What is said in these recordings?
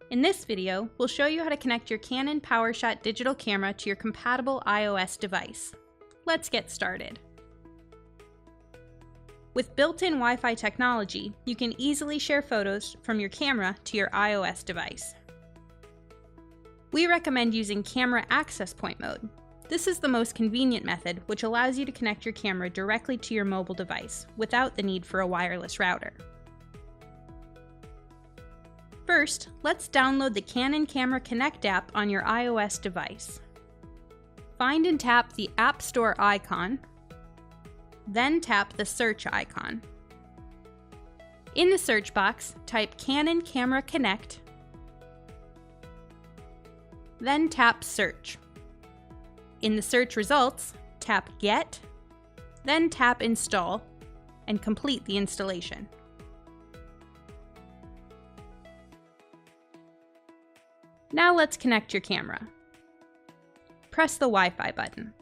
In this video, we'll show you how to connect your Canon PowerShot digital camera to your compatible iOS device. Let's get started. With built-in Wi-Fi technology, you can easily share photos from your camera to your iOS device. We recommend using Camera Access Point mode. This is the most convenient method, which allows you to connect your camera directly to your mobile device without the need for a wireless router. First, let's download the Canon Camera Connect app on your iOS device. Find and tap the App Store icon, then tap the search icon. In the search box, type Canon Camera Connect, then tap Search. In the search results, tap Get, then tap Install, and complete the installation. Now let's connect your camera. Press the Wi-Fi button.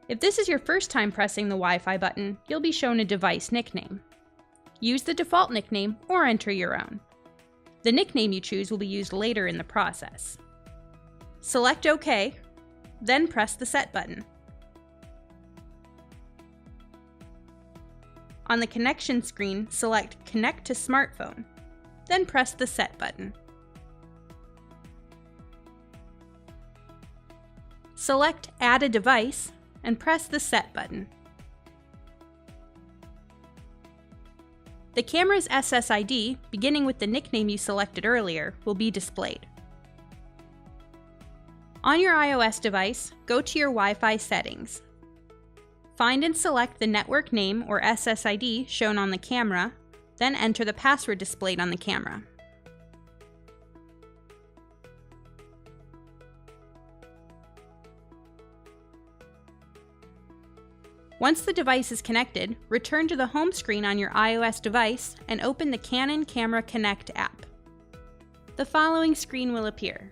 If this is your first time pressing the Wi-Fi button, you'll be shown a device nickname. Use the default nickname or enter your own. The nickname you choose will be used later in the process. Select OK, then press the Set button. On the connection screen, select Connect to Smartphone, then press the Set button. Select Add a Device and press the Set button. The camera's SSID, beginning with the nickname you selected earlier, will be displayed. On your iOS device, go to your Wi-Fi settings. Find and select the network name or SSID shown on the camera, then enter the password displayed on the camera. Once the device is connected, return to the home screen on your iOS device and open the Canon Camera Connect app. The following screen will appear.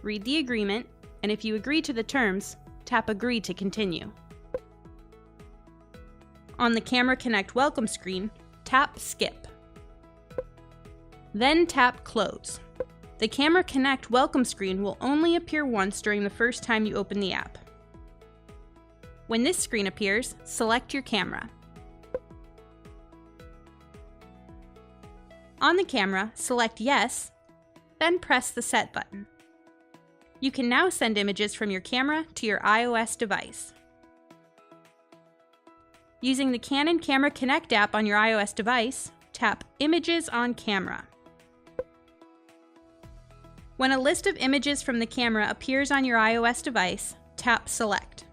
Read the agreement, and if you agree to the terms, tap Agree to continue. On the Camera Connect welcome screen, tap Skip. Then tap Close. The Camera Connect welcome screen will only appear once during the first time you open the app. When this screen appears, select your camera. On the camera, select Yes, then press the Set button. You can now send images from your camera to your iOS device. Using the Canon Camera Connect app on your iOS device, tap Images on Camera. When a list of images from the camera appears on your iOS device, tap Select.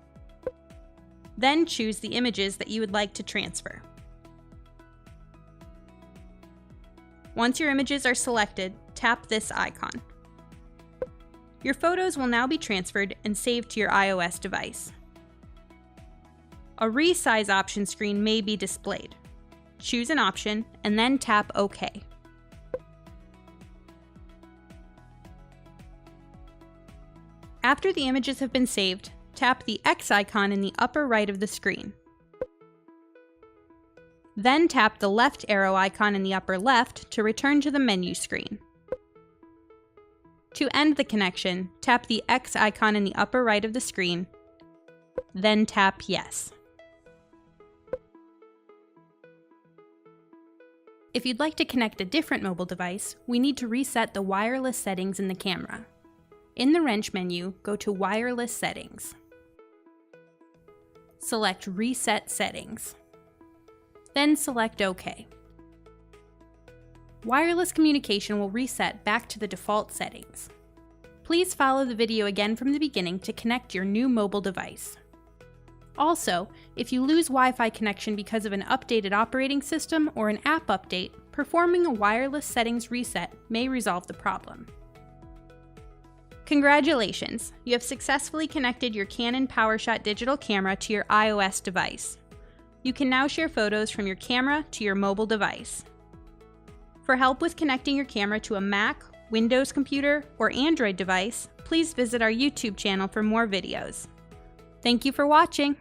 Then choose the images that you would like to transfer. Once your images are selected, tap this icon. Your photos will now be transferred and saved to your iOS device. A resize option screen may be displayed. Choose an option and then tap OK. After the images have been saved, tap the X icon in the upper right of the screen. Then tap the left arrow icon in the upper left to return to the menu screen. To end the connection, tap the X icon in the upper right of the screen, then tap Yes. If you'd like to connect a different mobile device, we need to reset the wireless settings in the camera. In the wrench menu, go to Wireless Settings. Select Reset Settings. Then select OK. Wireless communication will reset back to the default settings. Please follow the video again from the beginning to connect your new mobile device. Also, if you lose Wi-Fi connection because of an updated operating system or an app update, performing a wireless settings reset may resolve the problem. Congratulations! You have successfully connected your Canon PowerShot digital camera to your iOS device. You can now share photos from your camera to your mobile device. For help with connecting your camera to a Mac, Windows computer, or Android device, please visit our YouTube channel for more videos. Thank you for watching!